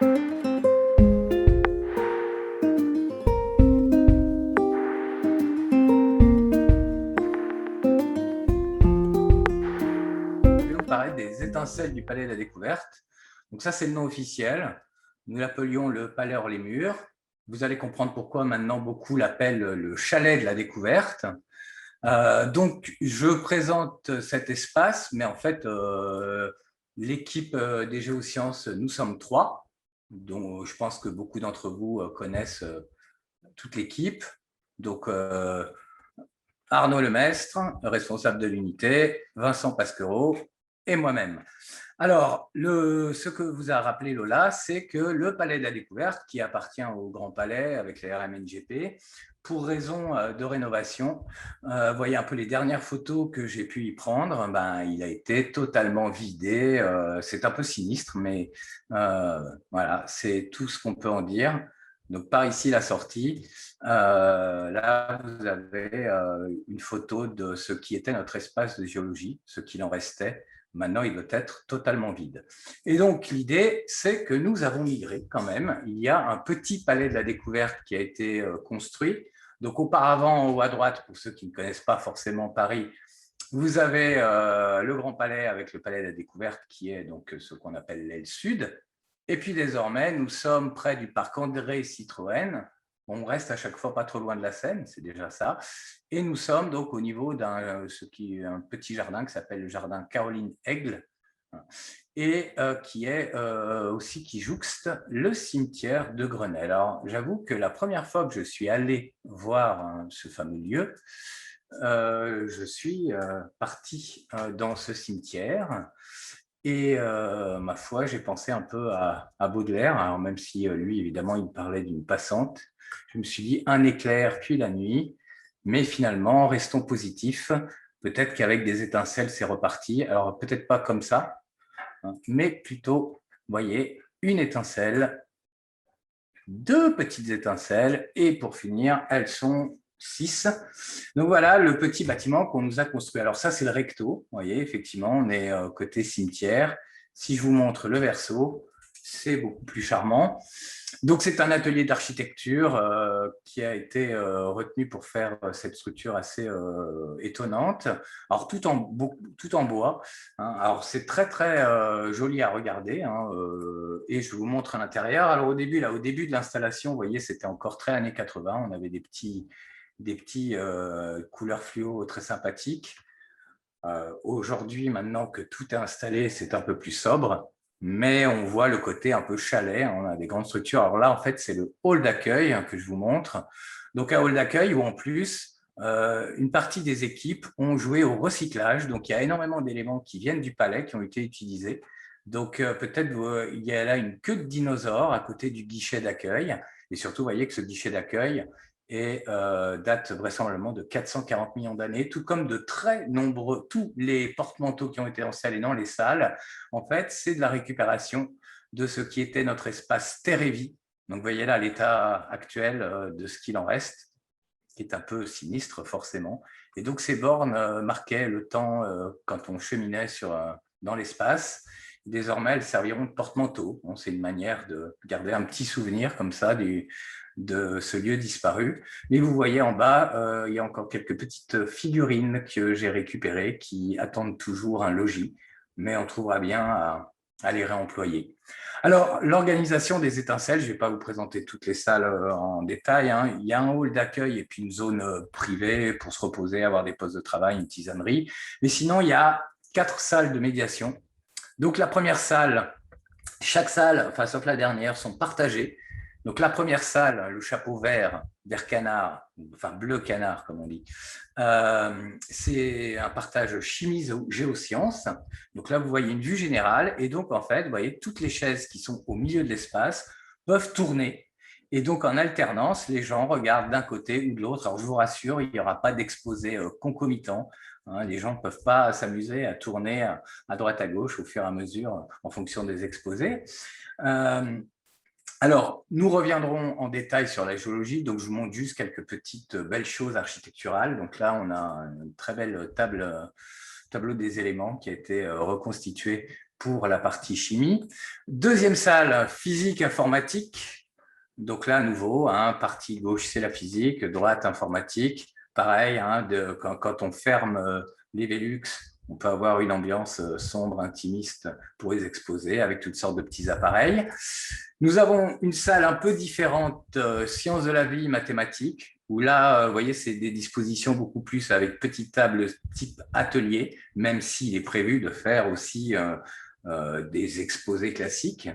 Paraître des étincelles du Palais de la Découverte. Donc ça, c'est le nom officiel. Nous l'appelions le Palais hors les murs. Vous allez comprendre pourquoi maintenant beaucoup l'appellent le chalet de la découverte. Donc, je présente cet espace, mais en fait, l'équipe des géosciences, nous sommes trois, dont je pense que beaucoup d'entre vous connaissent toute l'équipe. Donc, Arnaud Lemestre, responsable de l'unité, Vincent Pasquereau et moi-même. Alors, ce que vous a rappelé Lola, c'est que le Palais de la Découverte, qui appartient au Grand Palais avec la RMNGP, pour raison de rénovation, voyez un peu les dernières photos que j'ai pu y prendre, il a été totalement vidé. C'est un peu sinistre, mais voilà, c'est tout ce qu'on peut en dire. Donc, par ici, la sortie. Là, vous avez une photo de ce qui était notre espace de géologie, ce qu'il en restait. Maintenant, il doit être totalement vide. Et donc, l'idée, c'est que nous avons migré quand même. Il y a un petit palais de la découverte qui a été construit. Donc, auparavant, en haut à droite, pour ceux qui ne connaissent pas forcément Paris, vous avez le Grand Palais avec le Palais de la Découverte qui est donc ce qu'on appelle l'aile sud. Et puis désormais, nous sommes près du parc André Citroën. On reste à chaque fois pas trop loin de la Seine, c'est déjà ça. Et nous sommes donc au niveau d'un petit jardin qui s'appelle le jardin Caroline Aigle et qui jouxte le cimetière de Grenelle. Alors, j'avoue que la première fois que je suis allé voir ce fameux lieu, je suis parti dans ce cimetière et ma foi, j'ai pensé un peu à Baudelaire, alors même si lui, évidemment, il parlait d'une passante. Je me suis dit un éclair puis la nuit, mais finalement, restons positifs. Peut-être qu'avec des étincelles, c'est reparti. Alors, peut-être pas comme ça, hein, mais plutôt, vous voyez, une étincelle, deux petites étincelles, et pour finir, elles sont 6. Donc voilà le petit bâtiment qu'on nous a construit. Alors ça, c'est le recto. Vous voyez, effectivement, on est côté cimetière. Si je vous montre le verso, c'est beaucoup plus charmant. Donc c'est un atelier d'architecture qui a été retenu pour faire cette structure assez étonnante. Alors tout en bois, hein. Alors c'est très très joli à regarder, hein, et je vous montre à l'intérieur. Alors au début de l'installation, vous voyez, c'était encore très années 80. On avait des petits couleurs fluo très sympathiques. Aujourd'hui, maintenant que tout est installé, c'est un peu plus sobre, mais on voit le côté un peu chalet. On a des grandes structures. Alors là, en fait, c'est le hall d'accueil que je vous montre. Donc, un hall d'accueil où, en plus, une partie des équipes ont joué au recyclage. Donc, il y a énormément d'éléments qui viennent du palais, qui ont été utilisés. Donc, peut-être il y a là une queue de dinosaure à côté du guichet d'accueil. Et surtout, vous voyez que ce guichet d'accueil date vraisemblablement de 440 millions d'années, tout comme de très nombreux, tous les porte-manteaux qui ont été installés dans les salles. En fait, c'est de la récupération de ce qui était notre espace terre et vie. Donc, vous voyez là l'état actuel de ce qu'il en reste, qui est un peu sinistre forcément. Et donc, ces bornes marquaient le temps quand on cheminait dans l'espace. Désormais, elles serviront de porte-manteau. Bon, c'est une manière de garder un petit souvenir comme ça de ce lieu disparu. Mais vous voyez en bas, il y a encore quelques petites figurines que j'ai récupérées qui attendent toujours un logis, mais on trouvera bien à les réemployer. Alors, l'organisation des étincelles, je ne vais pas vous présenter toutes les salles en détail, hein. Il y a un hall d'accueil et puis une zone privée pour se reposer, avoir des postes de travail, une tisanerie. Mais sinon, il y a 4 salles de médiation. Donc, la première salle, chaque salle, enfin, sauf la dernière, sont partagées. Donc, la première salle, le chapeau vert canard, enfin bleu canard, comme on dit, c'est un partage chimie géosciences. Donc là, vous voyez une vue générale. Et donc, en fait, vous voyez, toutes les chaises qui sont au milieu de l'espace peuvent tourner. Et donc, en alternance, les gens regardent d'un côté ou de l'autre. Alors, je vous rassure, il n'y aura pas d'exposé concomitant. Hein, les gens ne peuvent pas s'amuser à tourner à droite, à gauche, au fur et à mesure, en fonction des exposés. Alors, nous reviendrons en détail sur la géologie. Donc, je vous montre juste quelques petites belles choses architecturales. Donc là, on a une très belle tableau des éléments qui a été reconstitué pour la partie chimie. Deuxième salle, physique informatique. Donc là, à nouveau, partie gauche, c'est la physique, droite, informatique. Pareil, quand on ferme les Velux, on peut avoir une ambiance sombre, intimiste pour les exposer avec toutes sortes de petits appareils. Nous avons une salle un peu différente, sciences de la vie, mathématiques, où là, vous voyez, c'est des dispositions beaucoup plus avec petite table type atelier, même s'il est prévu de faire aussi des exposés classiques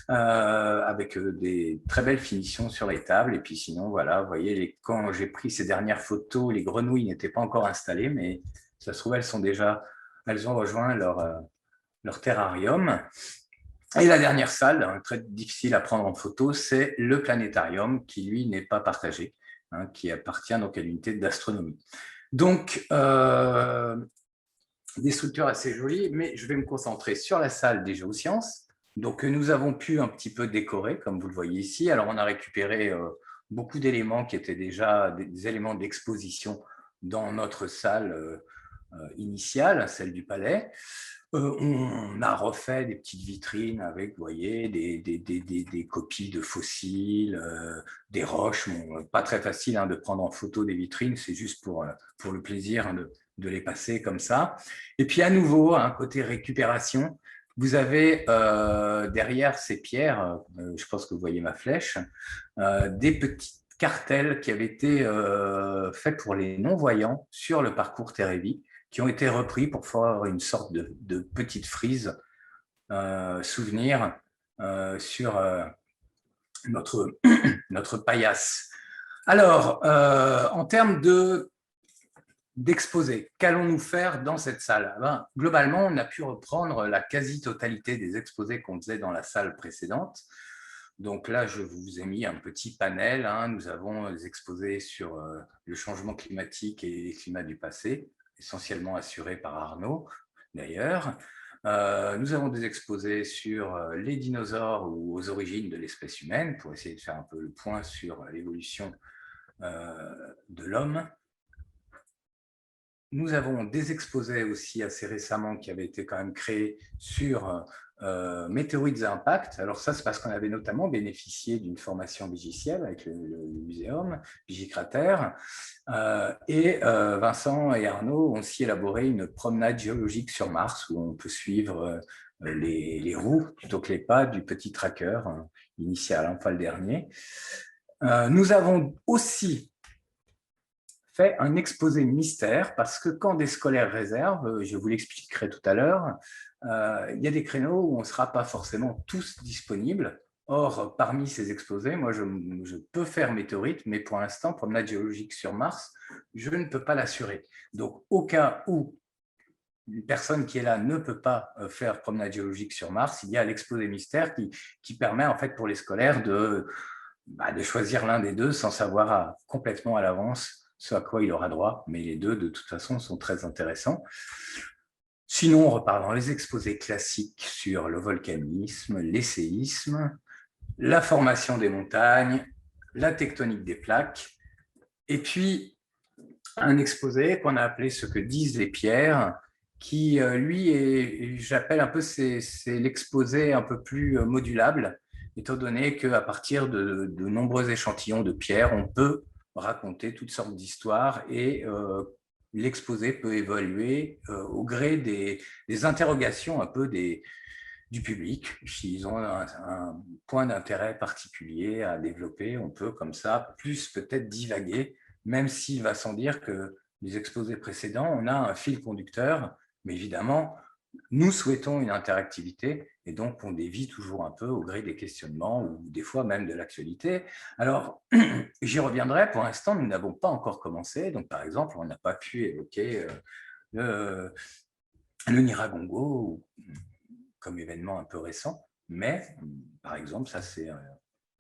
avec des très belles finitions sur les tables. Et puis sinon, voilà, vous voyez, quand j'ai pris ces dernières photos, les grenouilles n'étaient pas encore installées, mais ça se trouve, elles ont rejoint leur terrarium. Et la dernière salle, très difficile à prendre en photo, c'est le planétarium qui, lui, n'est pas partagé, qui appartient donc à l'unité d'astronomie. Donc, des structures assez jolies, mais je vais me concentrer sur la salle des géosciences, donc que nous avons pu un petit peu décorer, comme vous le voyez ici. Alors, on a récupéré beaucoup d'éléments qui étaient déjà des éléments d'exposition dans notre salle initiale, celle du palais. On a refait des petites vitrines avec, vous voyez, des copies de fossiles, des roches. Bon, pas très facile de prendre en photo des vitrines, c'est juste pour le plaisir de les passer comme ça. Et puis à nouveau, côté récupération, vous avez derrière ces pierres, je pense que vous voyez ma flèche, des petits cartels qui avaient été faits pour les non-voyants sur le parcours Terre-et-Vie, qui ont été repris pour faire une sorte de petite frise souvenir sur notre paillasse. Alors, en termes d'exposés, qu'allons-nous faire dans cette salle? Globalement, on a pu reprendre la quasi-totalité des exposés qu'on faisait dans la salle précédente. Donc là, je vous ai mis un petit panel. Nous avons des exposés sur le changement climatique et les climats du passé, essentiellement assurés par Arnaud, d'ailleurs. Nous avons des exposés sur les dinosaures ou aux origines de l'espèce humaine, pour essayer de faire un peu le point sur l'évolution de l'homme. Nous avons des exposés aussi assez récemment qui avaient été quand même créés sur météorites à impact. Alors ça, c'est parce qu'on avait notamment bénéficié d'une formation vigicielle avec le muséum Vigicratère. Et Vincent et Arnaud ont aussi élaboré une promenade géologique sur Mars où on peut suivre les roues plutôt que les pas du petit tracker initial, enfin le dernier. Nous avons aussi fait un exposé mystère parce que quand des scolaires réservent, je vous l'expliquerai tout à l'heure, il y a des créneaux où on ne sera pas forcément tous disponibles. Or, parmi ces exposés, moi, je peux faire météorite, mais pour l'instant, promenade géologique sur Mars, je ne peux pas l'assurer. Donc, au cas où une personne qui est là ne peut pas faire promenade géologique sur Mars, il y a l'exposé mystère qui permet, en fait, pour les scolaires de choisir l'un des deux sans savoir complètement à l'avance ce à quoi il aura droit, mais les deux, de toute façon, sont très intéressants. Sinon, on repart dans les exposés classiques sur le volcanisme, les séismes, la formation des montagnes, la tectonique des plaques, et puis un exposé qu'on a appelé « Ce que disent les pierres », qui, lui, j'appelle un peu, c'est l'exposé un peu plus modulable, étant donné qu'à partir de nombreux échantillons de pierres, on peut raconter toutes sortes d'histoires et l'exposé peut évoluer au gré des interrogations un peu du public. S'ils ont un point d'intérêt particulier à développer, on peut comme ça plus peut-être divaguer, même s'il va sans dire que les exposés précédents, on a un fil conducteur, mais évidemment, nous souhaitons une interactivité et donc on dévie toujours un peu au gré des questionnements ou des fois même de l'actualité. Alors, j'y reviendrai. Pour l'instant, nous n'avons pas encore commencé. Donc, par exemple, on n'a pas pu évoquer le Nyiragongo comme événement un peu récent. Mais, par exemple, ça, c'est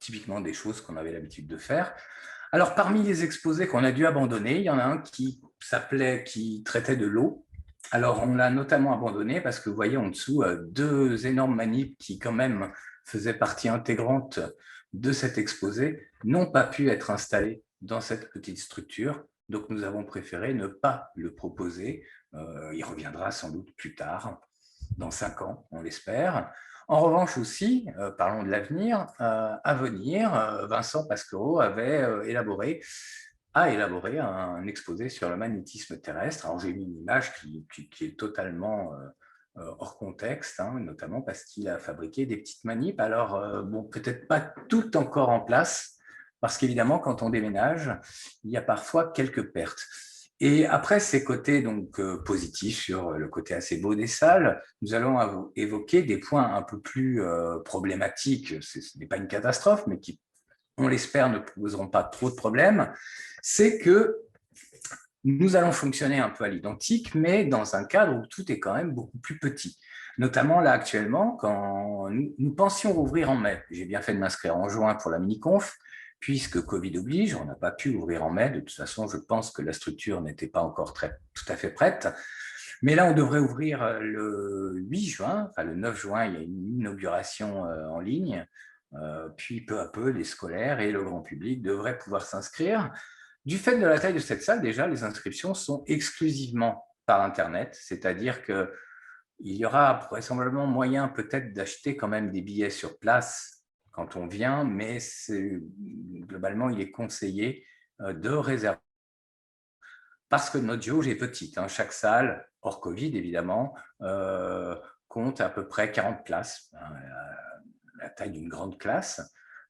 typiquement des choses qu'on avait l'habitude de faire. Alors, parmi les exposés qu'on a dû abandonner, il y en a un qui traitait de l'eau. Alors, on l'a notamment abandonné parce que vous voyez en dessous deux énormes manips qui, quand même, faisaient partie intégrante de cet exposé, n'ont pas pu être installés dans cette petite structure. Donc, nous avons préféré ne pas le proposer. Il reviendra sans doute plus tard. dans 5 ans, on l'espère. En revanche aussi, parlons de l'avenir, à venir, Vincent Pasquerot a élaboré un exposé sur le magnétisme terrestre. Alors j'ai mis une image qui est totalement hors contexte, hein, notamment parce qu'il a fabriqué des petites manips. Alors, bon, peut-être pas toutes encore en place, parce qu'évidemment, quand on déménage, il y a parfois quelques pertes. Et après ces côtés donc positifs sur le côté assez beau des salles, nous allons évoquer des points un peu plus problématiques. Ce n'est pas une catastrophe, mais qui, on l'espère, ne poseront pas trop de problèmes. C'est que nous allons fonctionner un peu à l'identique, mais dans un cadre où tout est quand même beaucoup plus petit. Notamment là actuellement, quand nous pensions rouvrir en mai. J'ai bien fait de m'inscrire en juin pour la mini-conf, puisque Covid oblige, on n'a pas pu ouvrir en mai. De toute façon, je pense que la structure n'était pas encore tout à fait prête. Mais là, on devrait ouvrir le 8 juin, enfin le 9 juin, il y a une inauguration en ligne. Puis peu à peu, les scolaires et le grand public devraient pouvoir s'inscrire. Du fait de la taille de cette salle, déjà, les inscriptions sont exclusivement par Internet, c'est-à-dire qu'il y aura vraisemblablement moyen peut-être d'acheter quand même des billets sur place quand on vient, mais globalement, il est conseillé de réserver parce que notre jauge est petite. Hein. Chaque salle, hors Covid évidemment, compte à peu près 40 places, hein, la taille d'une grande classe.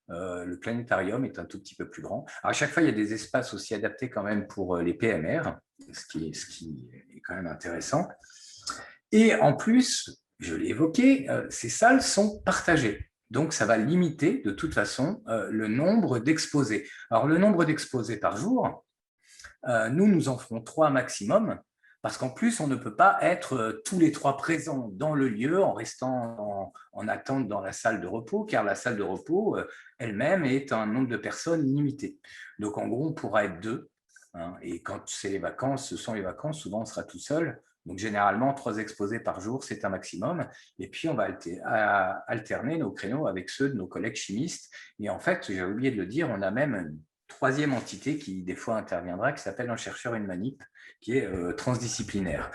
Le planétarium est un tout petit peu plus grand. Alors, à chaque fois, il y a des espaces aussi adaptés quand même pour les PMR, ce qui est quand même intéressant. Et en plus, je l'ai évoqué, ces salles sont partagées. Donc, ça va limiter de toute façon le nombre d'exposés. Alors, le nombre d'exposés par jour, nous en ferons 3 maximum, parce qu'en plus, on ne peut pas être tous les 3 présents dans le lieu en restant en attente dans la salle de repos, car la salle de repos elle-même est un nombre de personnes limité. Donc, en gros, on pourra être 2. Hein, et quand c'est les vacances, ce sont les vacances, souvent on sera tout seul. Donc, généralement, 3 exposés par jour, c'est un maximum. Et puis, on va alterner nos créneaux avec ceux de nos collègues chimistes. Et en fait, j'ai oublié de le dire, on a même une 3e entité qui, des fois, interviendra, qui s'appelle un chercheur, une manip, qui est transdisciplinaire.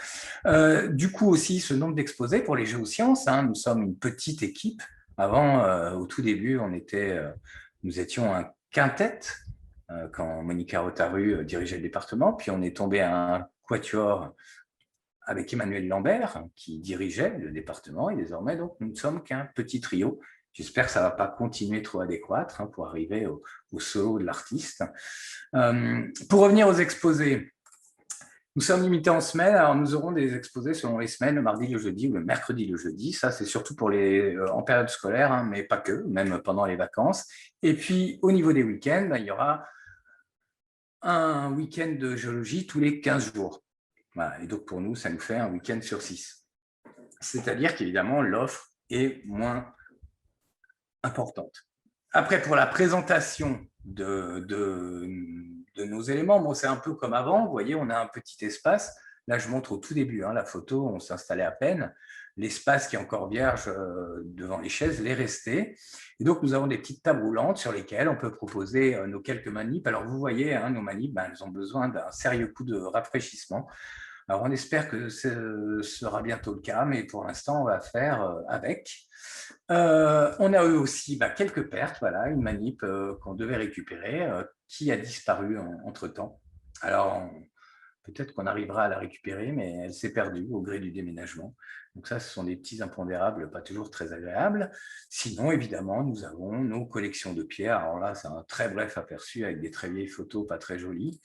Du coup, aussi, ce nombre d'exposés pour les géosciences, hein, nous sommes une petite équipe. Avant, au tout début, nous étions un quintet, quand Monica Rotaru dirigeait le département, puis on est tombé à un quatuor avec Emmanuel Lambert, qui dirigeait le département, et désormais, donc, nous ne sommes qu'un petit trio. J'espère que ça ne va pas continuer trop à décroître pour arriver au solo de l'artiste. Pour revenir aux exposés, nous sommes limités en semaine, alors nous aurons des exposés selon les semaines, le mardi, le jeudi ou le mercredi, le jeudi. Ça, c'est surtout pour en période scolaire, mais pas que, même pendant les vacances. Et puis, au niveau des week-ends, il y aura un week-end de géologie tous les 15 jours. Voilà. Et donc, pour nous, ça nous fait un week-end sur 6. C'est-à-dire qu'évidemment, l'offre est moins importante. Après, pour la présentation de nos éléments, bon, c'est un peu comme avant. Vous voyez, on a un petit espace. Là, je montre au tout début, la photo, on s'installait à peine. L'espace qui est encore vierge devant les chaises l'est resté. Et donc, nous avons des petites tables roulantes sur lesquelles on peut proposer nos quelques manips. Alors, vous voyez, nos manips, elles ont besoin d'un sérieux coup de rafraîchissement. Alors, on espère que ce sera bientôt le cas, mais pour l'instant, on va faire avec. On a eu aussi quelques pertes, voilà, une manip qu'on devait récupérer, qui a disparu entre-temps. Alors, peut-être qu'on arrivera à la récupérer, mais elle s'est perdue au gré du déménagement. Donc ça, ce sont des petits impondérables pas toujours très agréables. Sinon, évidemment, nous avons nos collections de pierres. Alors là, c'est un très bref aperçu avec des très vieilles photos pas très jolies,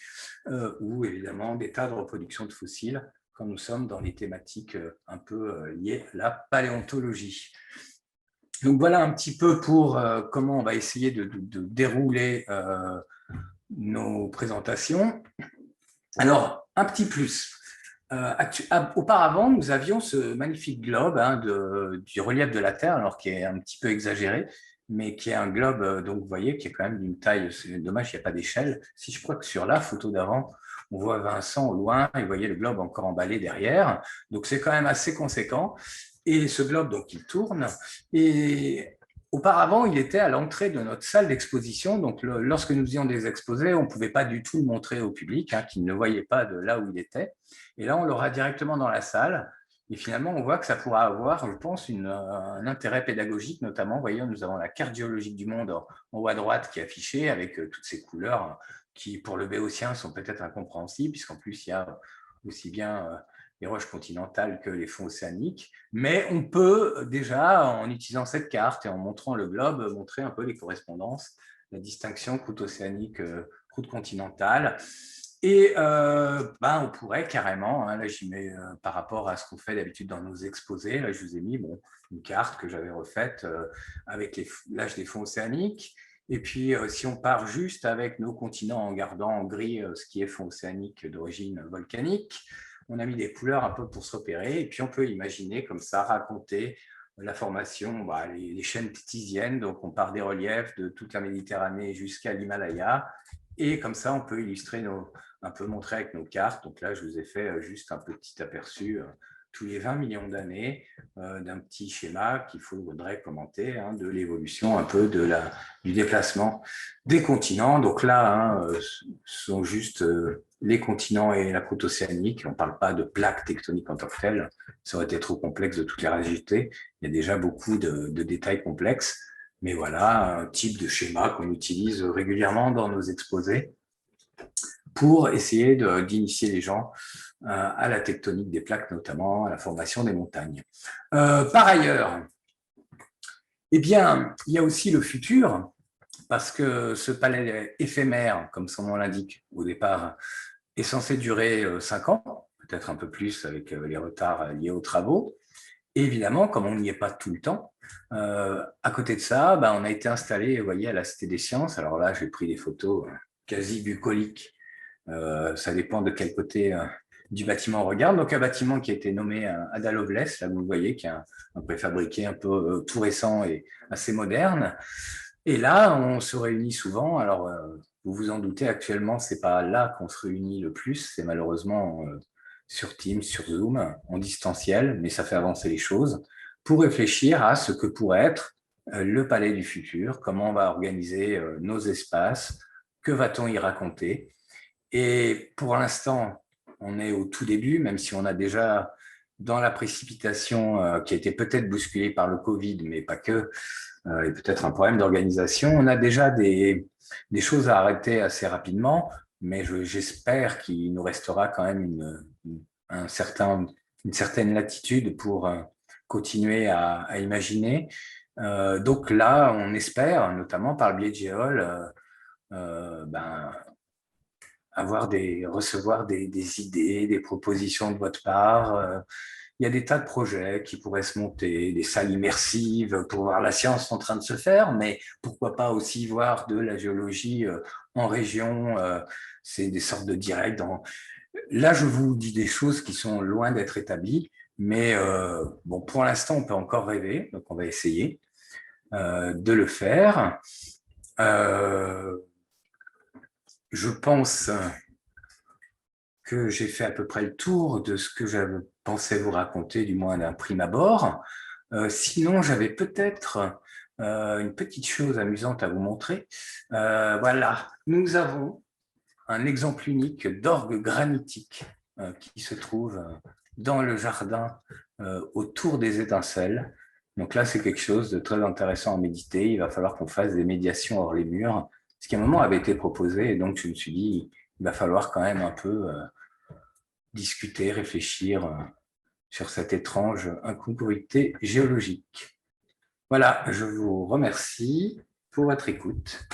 ou évidemment des tas de reproductions de fossiles quand nous sommes dans les thématiques un peu liées à la paléontologie. Donc voilà un petit peu pour comment on va essayer de dérouler nos présentations. Alors, un petit plus. Auparavant, nous avions ce magnifique globe du relief de la Terre, alors qui est un petit peu exagéré, mais qui est un globe, donc vous voyez, qui est quand même d'une taille, c'est dommage, il n'y a pas d'échelle. Si je crois que sur la photo d'avant, on voit Vincent au loin, et vous voyez le globe encore emballé derrière. Donc c'est quand même assez conséquent. Et ce globe, donc, il tourne. Et auparavant, il était à l'entrée de notre salle d'exposition. Donc, lorsque nous faisions des exposés, on ne pouvait pas du tout le montrer au public, qui ne le voyait pas de là où il était. Et là, on l'aura directement dans la salle. Et finalement, on voit que ça pourra avoir, je pense, un intérêt pédagogique, notamment, voyons, nous avons la carte géologique du monde en haut à droite qui est affichée avec toutes ces couleurs qui, pour le béotien, sont peut-être incompréhensibles, puisqu'en plus, il y a aussi bien les roches continentales que les fonds océaniques. Mais on peut déjà, en utilisant cette carte et en montrant le globe, montrer un peu les correspondances, la distinction croûte océanique, croûte continentale. Et on pourrait carrément, là j'y mets par rapport à ce qu'on fait d'habitude dans nos exposés, là je vous ai mis une carte que j'avais refaite avec l'âge des fonds océaniques. Et puis si on part juste avec nos continents en gardant en gris ce qui est fonds océanique d'origine volcanique, on a mis des couleurs un peu pour se repérer. Et puis on peut imaginer comme ça raconter la formation, les chaînes téthysiennes, donc on part des reliefs de toute la Méditerranée jusqu'à l'Himalaya. Et comme ça, on peut illustrer un peu montrer avec nos cartes. Donc là, je vous ai fait juste un petit aperçu tous les 20 millions d'années d'un petit schéma qu'il faudrait commenter de l'évolution un peu du déplacement des continents. Donc là, ce sont juste les continents et la croûte océanique. On ne parle pas de plaques tectoniques en tant que telles. Ça aurait été trop complexe de toutes les rajouter. Il y a déjà beaucoup de détails complexes. Mais voilà, un type de schéma qu'on utilise régulièrement dans nos exposés pour essayer d'initier les gens à la tectonique des plaques, notamment à la formation des montagnes. Par ailleurs, eh bien, il y a aussi le futur, parce que ce palais éphémère, comme son nom l'indique au départ, est censé durer 5 ans, peut-être un peu plus avec les retards liés aux travaux. Et évidemment, comme on n'y est pas tout le temps, à côté de ça, on a été installé, vous voyez, à la Cité des Sciences. Alors là, j'ai pris des photos quasi bucoliques. Ça dépend de quel côté du bâtiment on regarde. Donc, un bâtiment qui a été nommé Ada Lovelace, là, vous le voyez, qui est un préfabriqué un peu tout récent et assez moderne. Et là, on se réunit souvent. Alors, vous vous en doutez, actuellement, c'est pas là qu'on se réunit le plus. C'est malheureusement sur Teams, sur Zoom, en distanciel, mais ça fait avancer les choses pour réfléchir à ce que pourrait être le palais du futur, comment on va organiser nos espaces, que va-t-on y raconter. Et pour l'instant, on est au tout début, même si on a déjà, dans la précipitation qui a été peut-être bousculée par le Covid, mais pas que, et peut-être un problème d'organisation, on a déjà des choses à arrêter assez rapidement, mais j'espère qu'il nous restera quand même une certaine latitude pour continuer à imaginer. Donc là, on espère, notamment par le biais de Géol, recevoir des idées, des propositions de votre part. Il y a des tas de projets qui pourraient se monter, des salles immersives pour voir la science en train de se faire, mais pourquoi pas aussi voir de la géologie en région. C'est des sortes de directs. Là, je vous dis des choses qui sont loin d'être établies, mais pour l'instant, on peut encore rêver, donc on va essayer de le faire. Je pense que j'ai fait à peu près le tour de ce que j'avais pensé vous raconter, du moins d'un prime abord. Sinon, j'avais peut-être une petite chose amusante à vous montrer. Voilà, nous avons un exemple unique d'orgue granitique qui se trouve dans le jardin autour des étincelles. Donc là, c'est quelque chose de très intéressant à méditer. Il va falloir qu'on fasse des médiations hors les murs, ce qui à un moment avait été proposé. Et donc, je me suis dit, il va falloir quand même un peu discuter, réfléchir sur cette étrange incongruité géologique. Voilà, je vous remercie pour votre écoute.